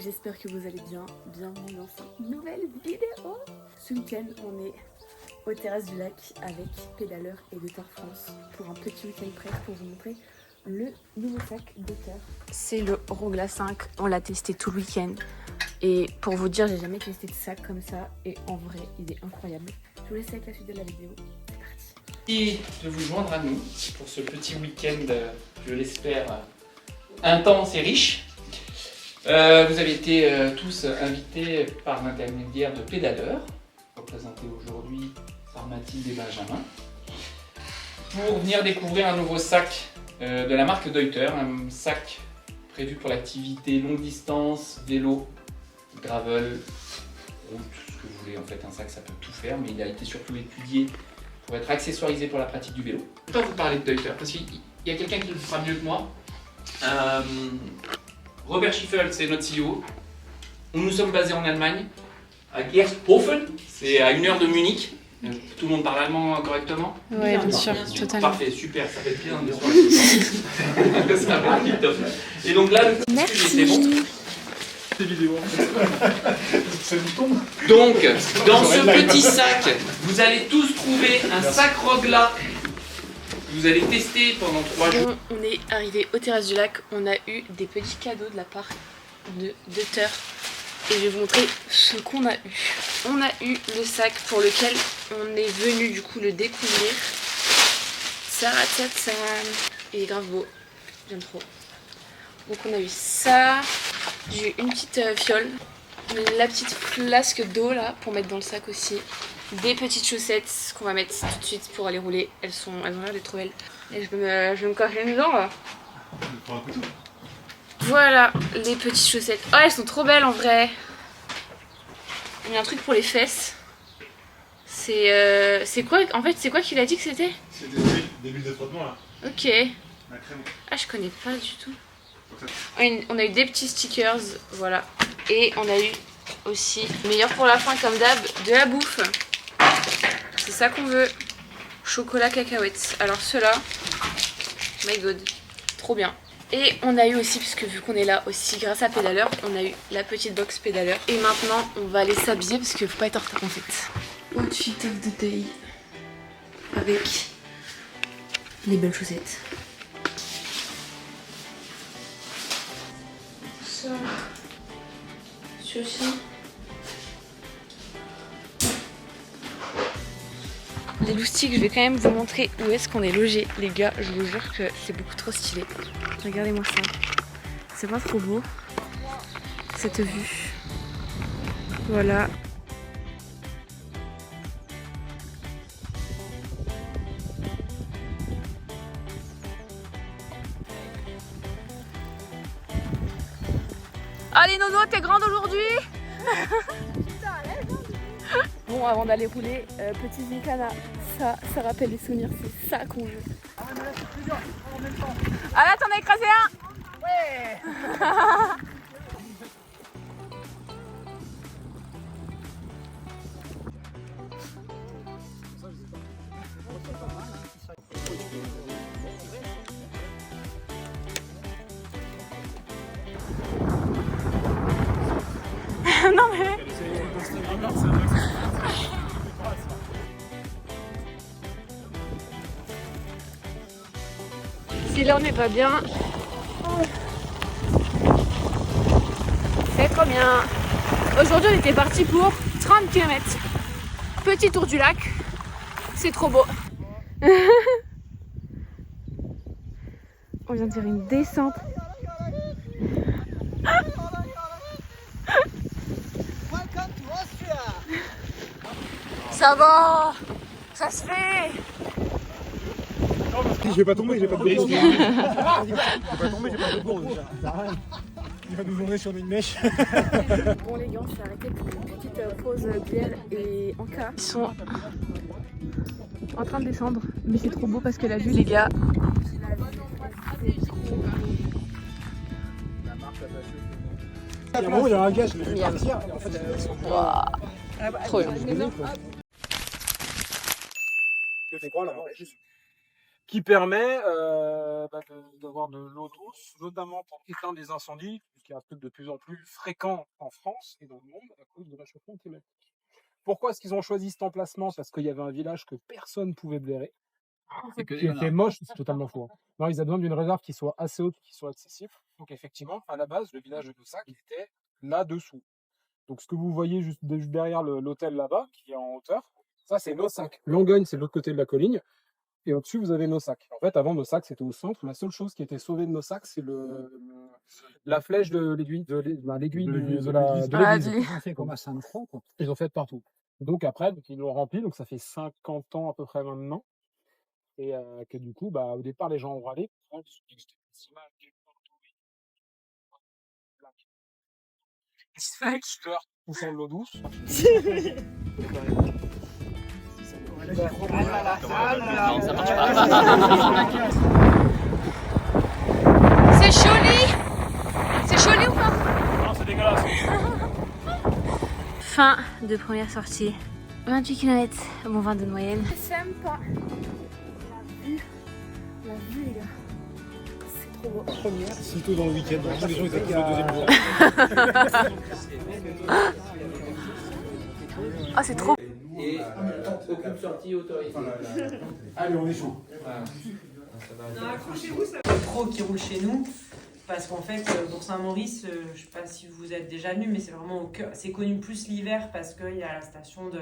j'espère que vous allez bien. Bienvenue dans cette nouvelle vidéo. Ce week-end, on est aux terrasses du lac avec Pédaleur et Deuter France pour un petit week-end prêt pour vous montrer le nouveau sac Deuter. C'est le Rogla 5, on l'a testé tout le week-end. Et pour vous dire, j'ai jamais testé de sac comme ça et en vrai, il est incroyable. Je vous laisse avec la suite de la vidéo. C'est parti. Et de vous joindre à nous pour ce petit week-end, je l'espère, intense et riche. Vous avez été tous invités par l'intermédiaire de Pédaleur, représenté aujourd'hui par Mathilde et Benjamin, pour venir découvrir un nouveau sac de la marque Deuter, un sac prévu pour l'activité longue distance, vélo, gravel, route, tout ce que vous voulez. En fait, un sac ça peut tout faire, mais il a été surtout étudié pour être accessoirisé pour la pratique du vélo. Je ne vais pas vous parler de Deuter parce qu'il y a quelqu'un qui le fera mieux que moi. Robert Schiffel, c'est notre CEO. Nous sommes basés en Allemagne, à Gershofen, c'est à 1 heure de Munich. Tout le monde parle allemand correctement? Oui, bien sûr, totalement. Parfait, super, ça fait bien de soirée. Ça va être top. Et donc là, le petit sujet, c'est bon. Des vidéos. Ça nous tombe. Donc, dans ce petit sac, vous allez tous trouver un sac Rogla. Vous allez tester pendant 3 jours. On est arrivé aux terrasses du lac, on a eu des petits cadeaux de la part de Deuter. Et je vais vous montrer ce qu'on a eu. On a eu le sac pour lequel on est venu du coup le découvrir. Ça, il est grave beau, j'aime trop. Donc on a eu ça, j'ai eu une petite fiole, la petite flasque d'eau là pour mettre dans le sac aussi. Des petites chaussettes qu'on va mettre tout de suite pour aller rouler. Elles ont l'air d'être trop belles. Et je vais me cacher dedans là. Voilà les petites chaussettes. Oh, elles sont trop belles en vrai. Il y a un truc pour les fesses. C'est quoi? En fait, c'est quoi qu'il a dit que c'était? C'est des bulles de frottement là. Ok. La crème. Ah, je connais pas du tout. On a eu des petits stickers, voilà. Et on a eu aussi, meilleur pour la fin comme d'hab, de la bouffe. C'est ça qu'on veut. Chocolat cacahuètes. Alors ceux-là, my god, trop bien. Et on a eu aussi, puisque vu qu'on est là aussi grâce à Pédaleur, on a eu la petite box Pédaleur. Et maintenant, on va aller s'habiller parce qu'il faut pas être en retard en fait. Outfit of the day. Avec les belles chaussettes. Ça. Ceci. Les loustiques, je vais quand même vous montrer où est-ce qu'on est logé, les gars. Je vous jure que c'est beaucoup trop stylé. Regardez-moi ça. C'est pas trop beau, cette vue. Voilà. Allez Nono, t'es grande aujourd'hui. Bon, avant d'aller rouler, petit Zincana, ça rappelle les souvenirs, c'est ça qu'on veut. Ah, mais là, c'est plusieurs en même temps. Ah là, t'en as écrasé un. Ouais. Non mais... Si là on n'est pas bien, c'est trop bien. Aujourd'hui on était parti pour 30 km. Petit tour du lac, c'est trop beau. On vient de faire une descente. Ça va, ça se fait. Je vais pas tomber, j'ai pas de bourreau. Je vais pas tomber, j'ai pas de bourreau déjà. Il va nous joindre sur une mèche. Bon les gars, on s'est arrêté pour une petite pause bière et Anka. Ils sont en train de descendre, mais c'est trop beau parce que la vue les gars. Il y a un moment, il y a un gars, je l'ai vu partir. Et en fait, Trop bien. C'est quoi là-bas? Qui permet, d'avoir de l'eau douce, notamment pour éteindre les incendies, qui est un truc de plus en plus fréquent en France et dans le monde à cause de réchauffement climatique. Pourquoi est-ce qu'ils ont choisi cet emplacement? Parce qu'il y avait un village que personne ne pouvait blairer, qui était moche, c'est totalement faux. Non, ils avaient besoin d'une réserve qui soit assez haute, qui soit accessible. Donc effectivement, à la base, le village de Nossac était là-dessous. Donc ce que vous voyez juste derrière l'hôtel là-bas, qui est en hauteur, ça c'est Nossac. Langogne, c'est de l'autre côté de la colline. Et au-dessus, vous avez Nossac. En fait, avant, Nossac, c'était au centre. La seule chose qui était sauvée de Nossac, c'est la flèche de l'aiguille de l'église. C'est comme à Saint-Croix, quoi. Ils ont fait partout. Donc après, ils l'ont rempli. Donc ça fait 50 ans à peu près maintenant. Et que du coup, au départ, les gens ont râlé. Poussant de l'eau douce. Non, ça marche pas. C'est joli. C'est joli ou pas? Non, c'est dégueulasse. Fin de première sortie. 28 km, bon 22 de moyenne. C'est sympa. La vue les gars. C'est trop beau. Première, surtout dans le week-end. Les gens ils attendent le deuxième jour. Ah c'est trop. Et aucune sortie autorisée. Allez, on est chaud. Trop qui roule chez nous parce qu'en fait Bourg-Saint-Maurice, je sais pas si vous êtes déjà venu, mais c'est vraiment au cœur, c'est connu plus l'hiver parce qu'il y a la station de,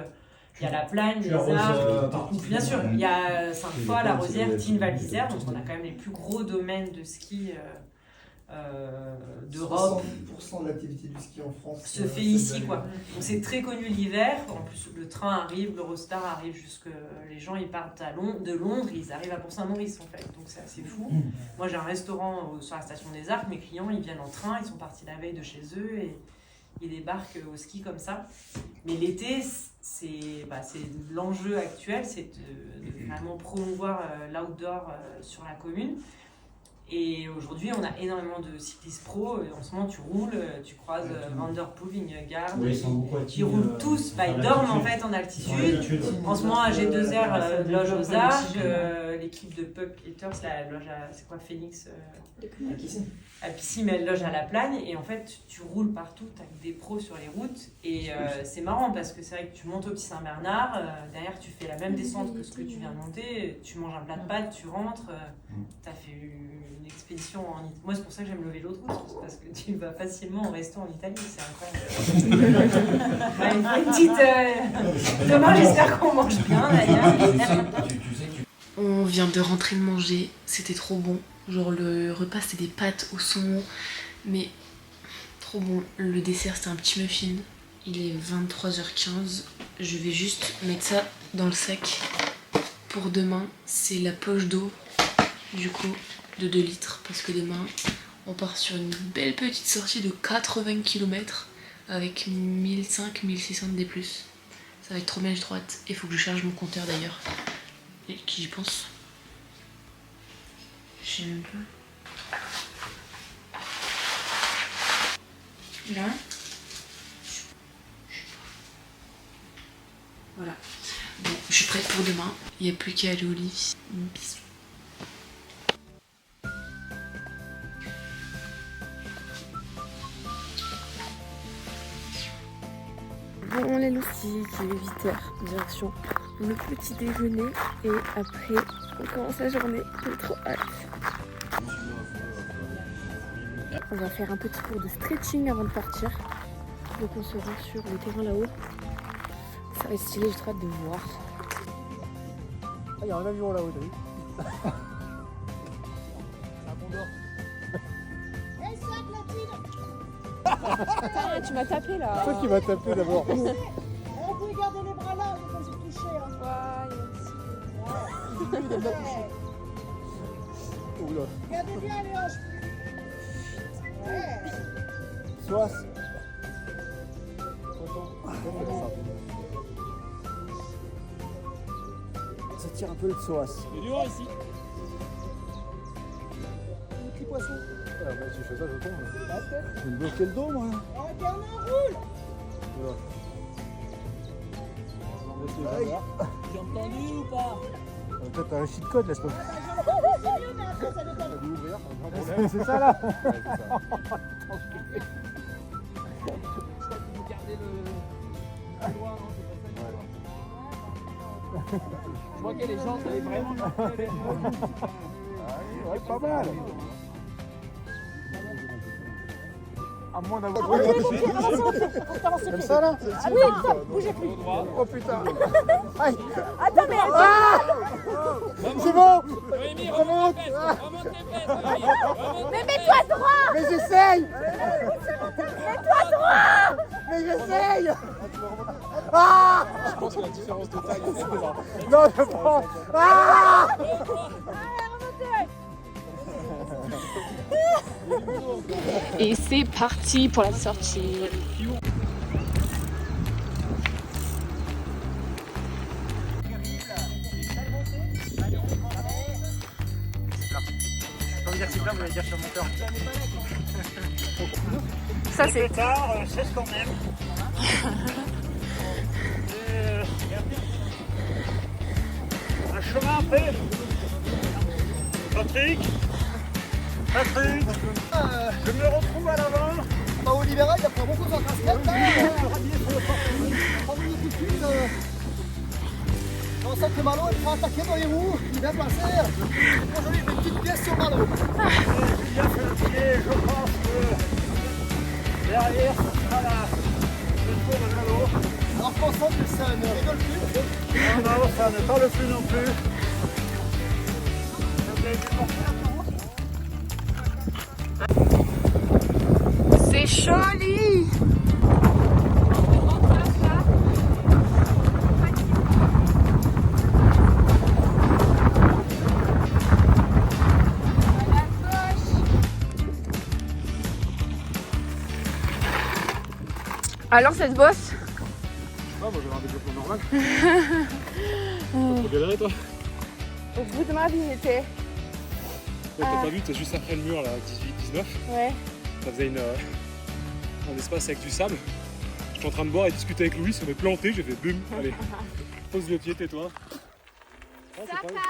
il y a la Plagne, les Arcs, bien sûr, il y a Sainte-Foy, la Rosière, Tignes, Val d'Isère, donc on a quand même les plus gros domaines de ski d'Europe. 60% de l'activité du ski en France Se fait ici quoi. Donc c'est très connu l'hiver. En plus le train arrive, l'Eurostar arrive jusque les gens ils partent de Londres, ils arrivent à Bourg-Saint-Maurice en fait. Donc c'est assez fou. Moi j'ai un restaurant sur la station des Arcs, mes clients ils viennent en train, ils sont partis la veille de chez eux et ils débarquent au ski comme ça. Mais l'été c'est l'enjeu actuel, c'est de vraiment promouvoir l'outdoor sur la commune. Et aujourd'hui, on a énormément de cyclistes pro. En ce moment, tu roules, tu croises Van der Poel, Vingegaard. Ils roulent tous, ils dorment en fait en altitude. En ce moment, à G2R, loge aux Arcs. L'équipe de Puck Hitters, la loge à, c'est quoi, Phoenix à Pissy, mais elle loge à la Plagne. Et en fait, tu roules partout, tu as des pros sur les routes. Et c'est marrant parce que c'est vrai que tu montes au Petit Saint-Bernard. Derrière, tu fais la même descente que ce que tu viens de monter. Tu manges un plat de pâtes, tu rentres. Tu as fait une expédition en Italie. Moi, c'est pour ça que j'aime le vélo de route, parce que tu vas facilement en restant en Italie, c'est incroyable. Une petite. Demain, j'espère qu'on mange bien d'ailleurs. On vient de rentrer de manger, c'était trop bon. Genre le repas c'était des pâtes au saumon, mais trop bon. Le dessert c'était un petit muffin. Il est 23h15. Je vais juste mettre ça dans le sac pour demain. C'est la poche d'eau, du coup, de 2 litres. Parce que demain, on part sur une belle petite sortie de 80 km avec 1500-1600 D+. Ça va être trop bien, j'ai trop hâte. Il faut que je charge mon compteur d'ailleurs. Et qui j'y pense? Je sais même pas. Là. Voilà. Bon, je suis prête pour demain. Il n'y a plus qu'à aller au lit. Bisous. Bon les loustiques, il est 8h, direction le petit déjeuner et après on commence la journée, j'ai trop hâte. On va faire un petit cours de stretching avant de partir. Donc on se rend sur le terrain là-haut. Ça va être stylé, j'ai trop hâte de voir. Ah, il y a un avion là-haut, t'as vu? C'est un condor. Attends, tu m'as tapé là. C'est toi qui m'as tapé d'abord. On peut garder les bras là, on peut se toucher. Oula. Regardez bien les hanches. Ouais. Sois. Ça tire un peu le psoas. Il est dur ici. Un petit poisson. Ah, si je fais ça, je tombe. Je vais me bloquer le dos, moi. Arrêtez, on enroule. Voilà. J'ai entendu ou pas? Toi, t'as un cheat code, laisse-moi. C'est mieux, mais après, ça dépend. C'est ça là. Je vois que les gens, ça est vraiment. Ouais, pas mal. À moins d'avoir. Comme ça là. Ah oui, stop, bougez plus. Oh putain. Aïe. Attends, mais C'est bon. Remonte. mais mets-toi droit. Mais j'essaye. Mets-toi droit. Mais j'essaye. Ah. Je pense que la différence de taille est énorme. Non, je prends. Ah. Et c'est parti pour la sortie. Ça c'est tard, c'est quand même. Un chemin après. Patrick, je me retrouve à l'avant. Bah, Olivera, il a pris beaucoup de temps. On sent que le ballon il prend attaquer dans les roues, il est bien placé. Aujourd'hui, il met une petite pièce sur le ballon. Julien fait le pied, je pense que derrière, ce sera le tour de vélo. Alors concentre que ça ne rigole plus. Non, ça ne parle plus non plus. C'est joli. Alors cette bosse? Ah, moi j'avais un développement normal. T'as galéré toi? Au bout de ma vie j'étais. T'as pas vu, t'es juste après le mur là, 18-19. Ouais. Ça faisait un espace avec du sable. J'étais en train de boire et discuter avec Louis, on est planté, j'ai fait boum, allez, pose le pied, tais-toi. Ah, c'est pas mal.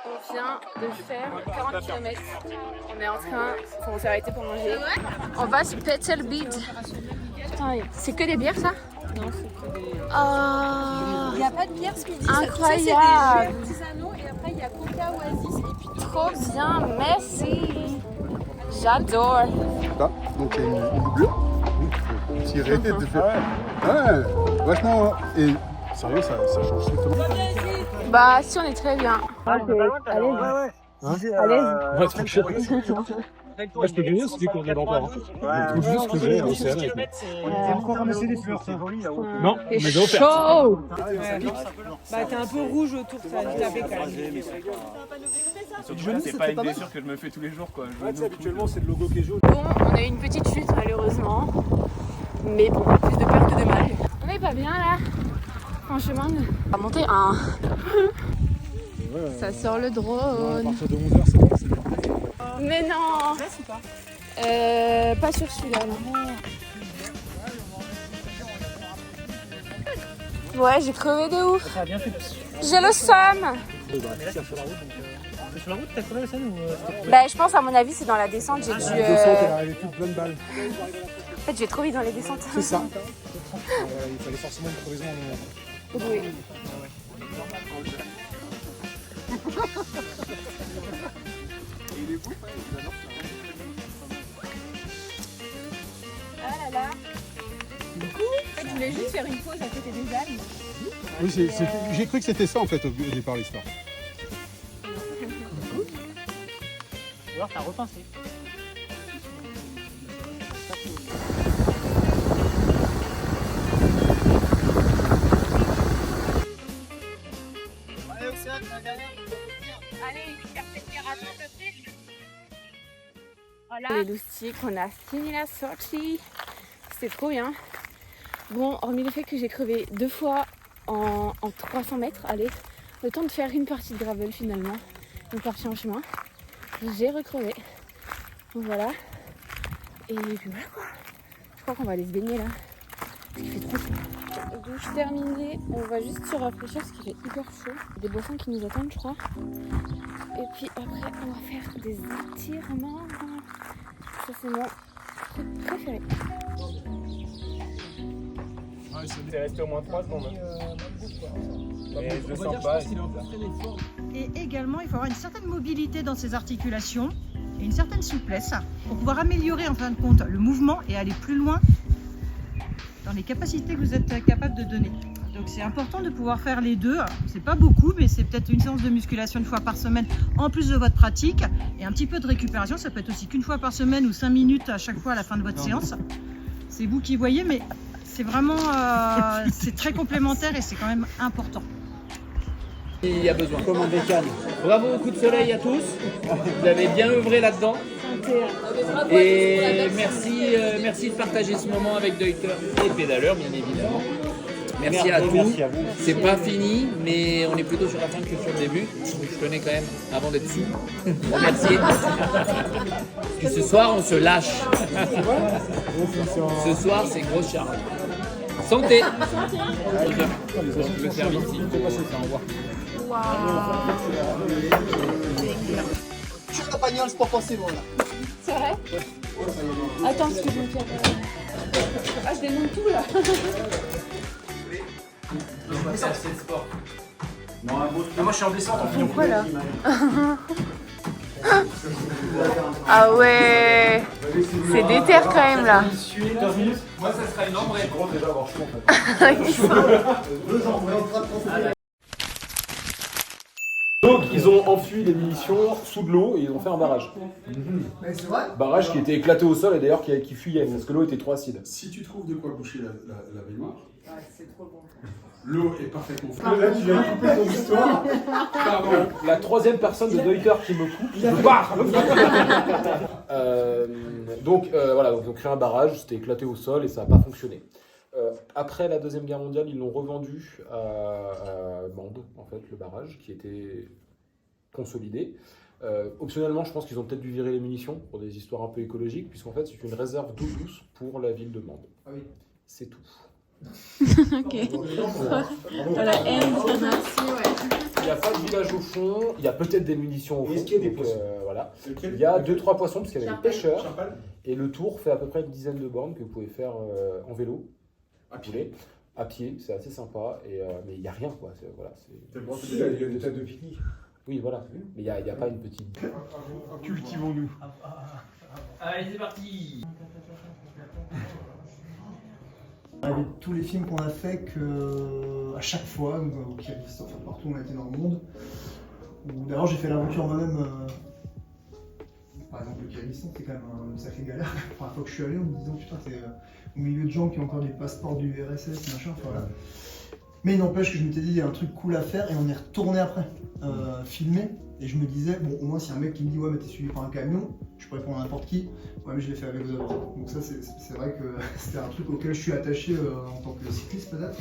On vient de faire 40 km. On est en train, on s'est arrêté pour manger. On va sur Petzl Beat. Putain, c'est que des bières ça? Non, c'est que des. Oh, Il n'y a pas de bière ce midi. incroyable! Ça, c'est des jus artisanaux et après il y a Coca, Oasis et puis Trop bien, merci! J'adore! Là, donc il y a une boucle. Il faut tirer, de faire. Ouais, vachement. Et sérieux, ça change strictement. Bah, si, on est très bien. Allez, allez. Ouais, trop cher. Moi je peux venir si tu qu'on est encore. Je trouve juste que j'ai un océan avec moi. C'est encore ramasser des fleurs, c'est joli là-haut. Non, mais C'est j'ai offert. chaud! Bah t'es un peu rouge autour, ça a dû taper quand même. C'est pas une blessure que je me fais tous les jours quoi. Habituellement c'est le logo qui est jaune. Bon, on a eu une petite chute malheureusement. Mais bon, plus de peur que de mal. On est pas bien là. Franchement, on va monter un. Ça sort le À drone. partir de 11h c'est bon, c'est bien. Mais non! Pas sur celui-là, non. Ouais, j'ai crevé de ouf. J'ai le seum. Sur la route, t'as crevé la scène ou Bah, je pense, à mon avis, c'est dans la descente. J'ai dû. Elle est arrivée toute pleine de balles. En fait, je vais trop vite dans les descentes. C'est ça. Il fallait forcément une crevaison en Oui. Ah là là. Du coup, en fait, je voulais juste faire une pause à côté des algues. Oui, j'ai cru que c'était ça en fait au départ l'histoire. Ou alors t'as repincé. allez, faire cette bière à toi, Voilà. Les loustiques, on a fini la sortie. C'était trop bien. Bon, hormis le fait que j'ai crevé 2 fois en 300 mètres, allez, le temps de faire une partie de gravel finalement, une partie en chemin. J'ai recrevé. Donc voilà. Et puis voilà quoi. Je crois qu'on va aller se baigner là. Parce qu'il fait trop chaud. Douche terminée, on va juste se rafraîchir parce qu'il fait hyper chaud. Des boissons qui nous attendent je crois. Et puis après on va faire des étirements. Ça c'est mon truc préféré. C'est resté au moins 3 secondes. Mais je le sens pas. Et également, il faut avoir une certaine mobilité dans ses articulations et une certaine souplesse pour pouvoir améliorer en fin de compte le mouvement et aller plus loin dans les capacités que vous êtes capable de donner. Donc c'est important de pouvoir faire les deux. C'est pas beaucoup, mais c'est peut-être une séance de musculation une fois par semaine en plus de votre pratique. Et un petit peu de récupération, ça peut être aussi qu'une fois par semaine ou 5 minutes à chaque fois à la fin de votre séance. C'est vous qui voyez, mais c'est vraiment c'est très complémentaire et c'est quand même important. Il y a besoin. Comme un bécane. Bravo, coup de soleil à tous. Vous avez bien œuvré là-dedans. Et merci de partager ce moment avec Deuter et Pédaleur, bien évidemment. Merci à tous. C'est pas fini, mais on est plutôt sur la fin que sur le début. Donc je tenais quand même, avant d'être sous, vous remercier. Et ce soir, on se lâche. Ce soir, c'est grosse charge. Santé. Le service ici. Sur la bagnole, c'est pas passé loin là. C'est vrai? Attends, parce que je me fais... Ah, je démonte tout là. Moi je suis en descente. Pourquoi là? Ah ouais, c'est déter quand même là. Moi ça serait une ombre et gros déjà avoir chaud en fait. Donc ils ont enfui les munitions sous de l'eau et ils ont fait un barrage. Mais c'est vrai? Barrage qui était éclaté au sol et d'ailleurs qui fuyait parce que l'eau était trop acide. Si tu trouves de quoi boucher la baignoire, C'est trop bon. l'eau est parfaitement fraîche. Là, tu viens de couper ton histoire. Pardon. La troisième personne de Deuter qui me coupe, je pars. Donc voilà, donc ils ont créé un barrage, c'était éclaté au sol et ça n'a pas fonctionné. Après la Deuxième Guerre mondiale, ils l'ont revendu à Mende, en fait, le barrage, qui était consolidé. Optionnellement, je pense qu'ils ont peut-être dû virer les munitions pour des histoires un peu écologiques, puisqu'en fait, c'est une réserve d'eau douce pour la ville de Mende. Ah oui. C'est tout. Ok. Voilà, merci, ouais. Il n'y a pas de village au fond, il y a peut-être des munitions au fond. Est-ce qu'il y a des poissons voilà. Il y a 2-3 poissons, parce qu'il y avait des pêcheurs. Et le tour fait à peu près une dizaine de bornes que vous pouvez faire en vélo. À pied. À pied, c'est assez sympa, mais il n'y a rien quoi. Voilà, il y a des tas de pique-nique. Oui, voilà, mais il n'y a pas une petite. Cultivons-nous. Allez, c'est parti. Avec tous les films qu'on a fait, à chaque fois, au Kyrgyzstan, enfin partout où on a été dans le monde, où d'abord j'ai fait l'aventure moi-même. Par exemple, le Kyrgyzstan, c'est quand même une sacrée galère. La première fois que je suis allé, en me disant putain, t'es au milieu de gens qui ont encore des passeports du RSS, machin, voilà. Mais il n'empêche que je m'étais dit, il y a un truc cool à faire, et on est retourné après, filmer. Et je me disais, bon, au moins, si un mec qui me dit, ouais, mais t'es suivi par un camion, je peux répondre à n'importe qui, ouais, mais je l'ai fait avec vous d'abord. Donc, ça, c'est vrai que c'était un truc auquel je suis attaché en tant que cycliste, peut-être.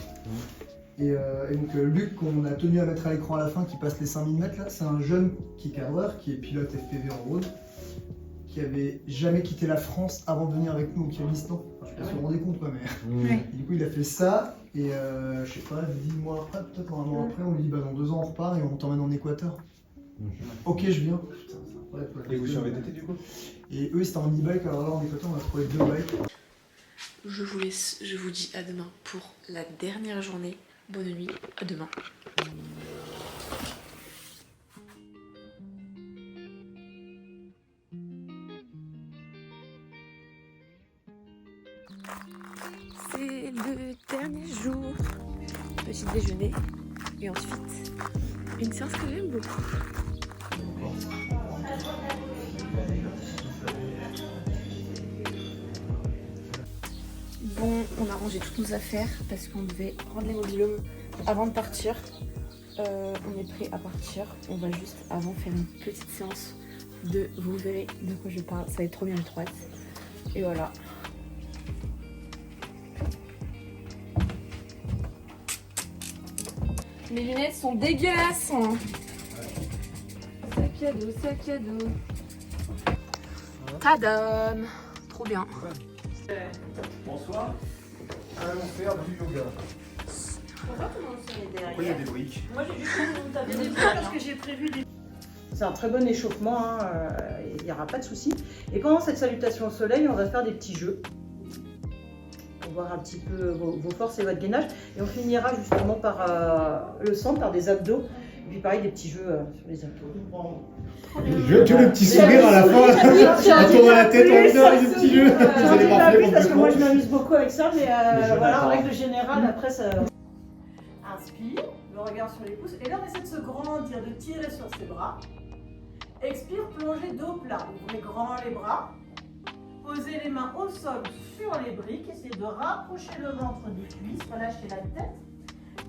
Et donc, Luc, qu'on a tenu à mettre à l'écran à la fin, qui passe les 5000 mètres, là, c'est un jeune qui est cadreur, qui est pilote FPV en road, qui avait jamais quitté la France avant de venir avec nous au Kyrgyzstan. Enfin, je sais pas si vous vous rendez compte, quoi, mais. Et du coup, il a fait ça, et je sais pas, 10 mois après, peut-être un mois après, on lui dit, bah, dans 2 ans, on repart et on t'emmène en Équateur. Ok, je viens. Putain, c'est incroyable. Et vous sur VTT du coup? Et eux, c'était en e-bike, alors là, en Équateur, on a trouvé 2 bikes. Je vous laisse, je vous dis à demain pour la dernière journée. Bonne nuit, à demain. C'est le dernier jour, petit déjeuner et ensuite une séance que j'aime beaucoup. Bon, on a rangé toutes nos affaires parce qu'on devait rendre les mobil-homes avant de partir. On est prêt à partir, on va juste avant faire une petite séance de, vous verrez de quoi je parle, ça va être trop bien, j'ai trop hâte. Et voilà. Mes lunettes sont dégueulasses. Sac à dos, sac à dos. Tadam! Trop bien. Bonsoir. Allons faire du yoga. Pourquoi tout le monde se met derrière? Pourquoi il y a des briques? Moi j'ai juste envie de vous taper des Parce que j'ai prévu des... C'est un très bon échauffement, il n'y aura pas de souci. Et pendant cette salutation au soleil, on va faire des petits jeux pour voir un petit peu vos forces et votre gainage. Et on finira justement par le centre, par des abdos. Et puis pareil, des petits jeux sur les abdos. Tu veux le petit sourire à la fin, en tournant la tête en disant avec des petits jeux. Vous allez J'en ai parler plus parce que moi je complètement. m'amuse beaucoup avec ça, mais jeux voilà, en d'accord. règle générale, après ça... Inspire, le regard sur les pouces, et là on essaie de se grandir, de tirer sur ses bras. Expire, plongez dos plat, ouvrez grand les bras. Posez les mains au sol sur les briques, essayez de rapprocher le ventre des cuisses, relâchez la tête.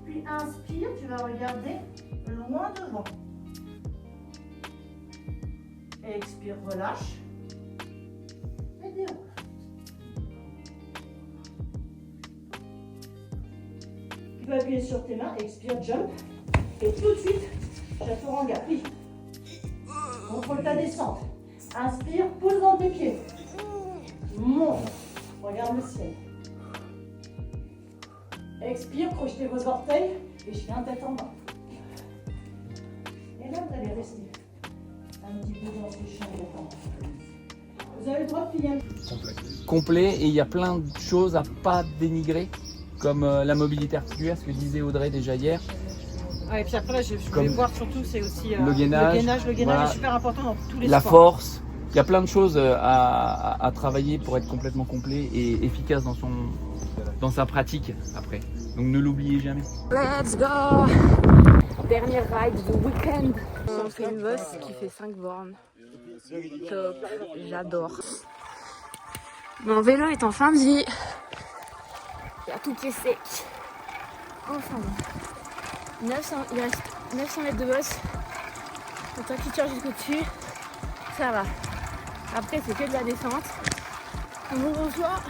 Puis inspire, tu vas regarder loin devant. Et expire, relâche. Et déroule. Tu vas appuyer sur tes mains, expire, jump. Et tout de suite, chaturanga, oui. Contrôle ta descente. Inspire, pousse dans tes pieds. Monte. Regarde le ciel. Expire, crochetez vos orteils et je viens tête en bas. Et là, vous allez rester un petit peu dans ce champ de temps. Vous avez le droit de plier un peu. Complet, et il y a plein de choses à pas dénigrer, comme la mobilité articulaire, ce que disait Audrey déjà hier. Ouais, et puis après, là, je Comme voulais voir surtout, c'est aussi le gainage, voilà. est super important dans tous les La sports. force, il y a plein de choses à travailler pour être complètement complet et efficace dans sa pratique après. Donc ne l'oubliez jamais. Let's go! Dernier ride du week-end. On fait une bosse qui fait 5 bornes. Top, j'adore. Mon vélo est en fin de vie. Il y a tout qui est sec. Enfin bon. 900, il reste 900 mètres de bosse. Donc quand tu tires jusqu'au dessus, ça va. Après c'est que de la descente. On ouvre au soir,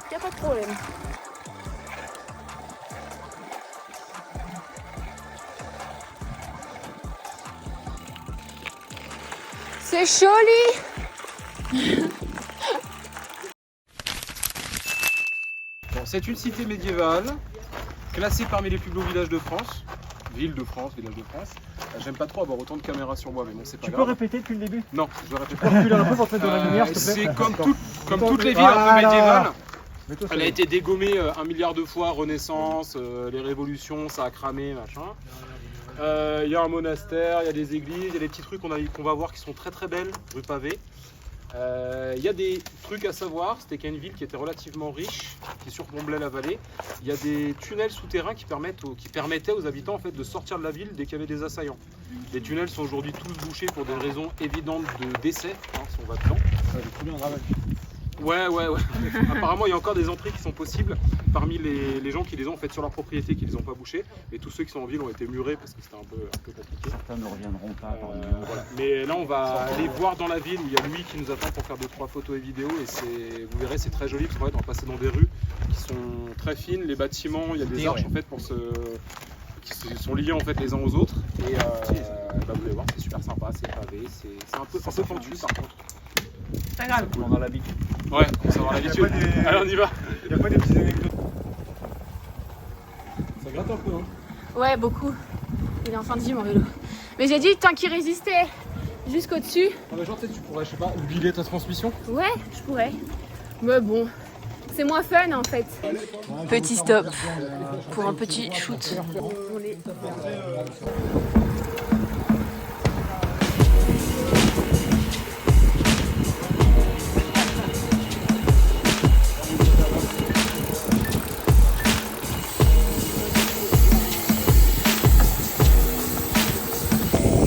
il n'y a pas de problème. C'est joli! Bon, c'est une cité médiévale, classée parmi les plus beaux villages de France. Ville de France, village de France. J'aime pas trop avoir autant de caméras sur moi, mais bon, c'est pas Tu peux grave. répéter depuis le début? Non, je vais répéter. Recule un peu pour te mettre de la lumière, s'il te plaît. C'est comme toutes les villes un peu médiévales. Mets-toi sur Elle a les- été dégommée 1 milliard de fois, Renaissance, les révolutions, ça a cramé, machin. Il y a un monastère, il y a des églises, il y a des petits trucs qu'on va voir qui sont très très belles, rue Pavée. Il y a des trucs à savoir, c'était qu'il y a une ville qui était relativement riche, qui surplombait la vallée. Il y a des tunnels souterrains qui permettaient aux habitants en fait, de sortir de la ville dès qu'il y avait des assaillants. Les tunnels sont aujourd'hui tous bouchés pour des raisons évidentes de décès, si on va dedans. Ouais. Apparemment, il y a encore des entrées qui sont possibles parmi les gens qui les ont en fait sur leur propriété, qui les ont pas bouchées. Et tous ceux qui sont en ville ont été murés parce que c'était un peu compliqué. Certains ne reviendront pas. Voilà. Mais là, on va aller voir dans la ville où il y a Louis qui nous attend pour faire 2-3 photos et vidéos. Et vous verrez, c'est très joli parce qu'en fait, on va passer dans des rues qui sont très fines. Les bâtiments, il y a des arches en fait qui sont liés en fait les uns aux autres. Et vous allez voir, c'est super sympa, c'est pavé, c'est un peu pentu par contre. C'est pas grave. On a l'habitude. Ouais, on va avoir l'habitude. Allez, on y va. Il n'y a pas des petites anecdotes. Ça gratte un peu, hein. Ouais, beaucoup. Il est en fin de vie mon vélo. Mais j'ai dit tant qu'il résistait jusqu'au dessus. Ah bah genre peut-être tu pourrais, je sais pas, huiler ta transmission. Ouais, je pourrais. Mais bon, c'est moins fun en fait. Petit stop pour un petit shoot. On est...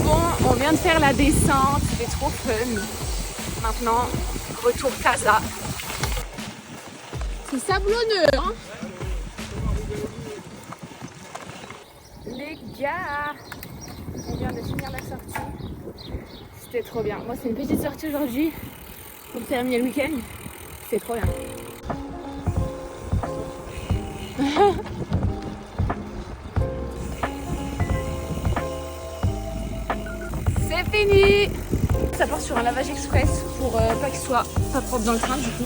Bon, on vient de faire la descente, c'était trop fun. Maintenant, retour casa. C'est sablonneux, hein? Les gars, on vient de finir la sortie. C'était trop bien. Moi, c'est une petite sortie aujourd'hui pour terminer le week-end. C'était trop bien. fini. Ça part sur un lavage express pour pas qu'il soit pas propre dans le train du coup.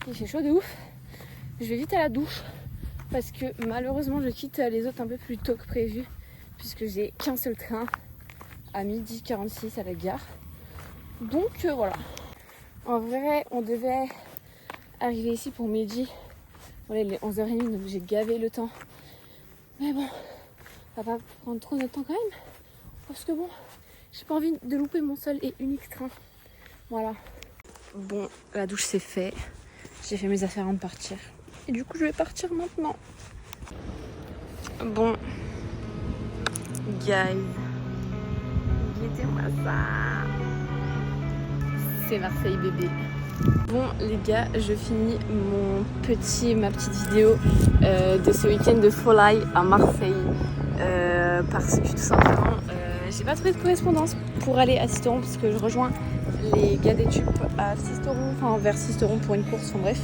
Il fait chaud de ouf. Je vais vite à la douche parce que malheureusement je quitte les autres un peu plus tôt que prévu puisque j'ai qu'un seul train à 12h46 à la gare. Donc voilà. En vrai on devait arriver ici pour midi. Voilà, il est 11h30 donc j'ai gavé le temps. Mais bon, ça va pas prendre trop de temps quand même. Parce que bon, j'ai pas envie de louper mon seul et unique train. Voilà. Bon, la douche c'est fait. J'ai fait mes affaires avant de partir. Et du coup, je vais partir maintenant. Bon. Guys. Guettez-moi ça. C'est Marseille bébé. Bon les gars, je finis ma petite vidéo de ce week-end de Folie à Marseille. Parce que tout simplement, j'ai pas trouvé de correspondance pour aller à Sisteron parce que je rejoins les gars des tubes à Sisteron, enfin vers Sisteron pour une course, enfin bref.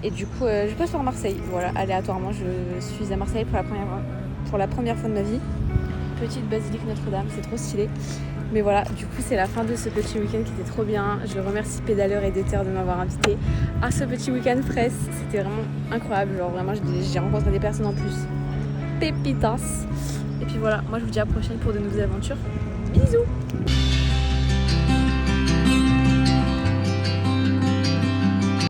Et du coup, je passe par Marseille. Voilà, aléatoirement, je suis à Marseille pour la première fois de ma vie. Petite basilique Notre-Dame, c'est trop stylé. Mais voilà, du coup, c'est la fin de ce petit week-end qui était trop bien. Je remercie Pédaleur et Déter de m'avoir invité à ce petit week-end presse. C'était vraiment incroyable. Genre vraiment, j'ai rencontré des personnes en plus pépitas. Et puis voilà, moi je vous dis à la prochaine pour de nouvelles aventures. Bisous!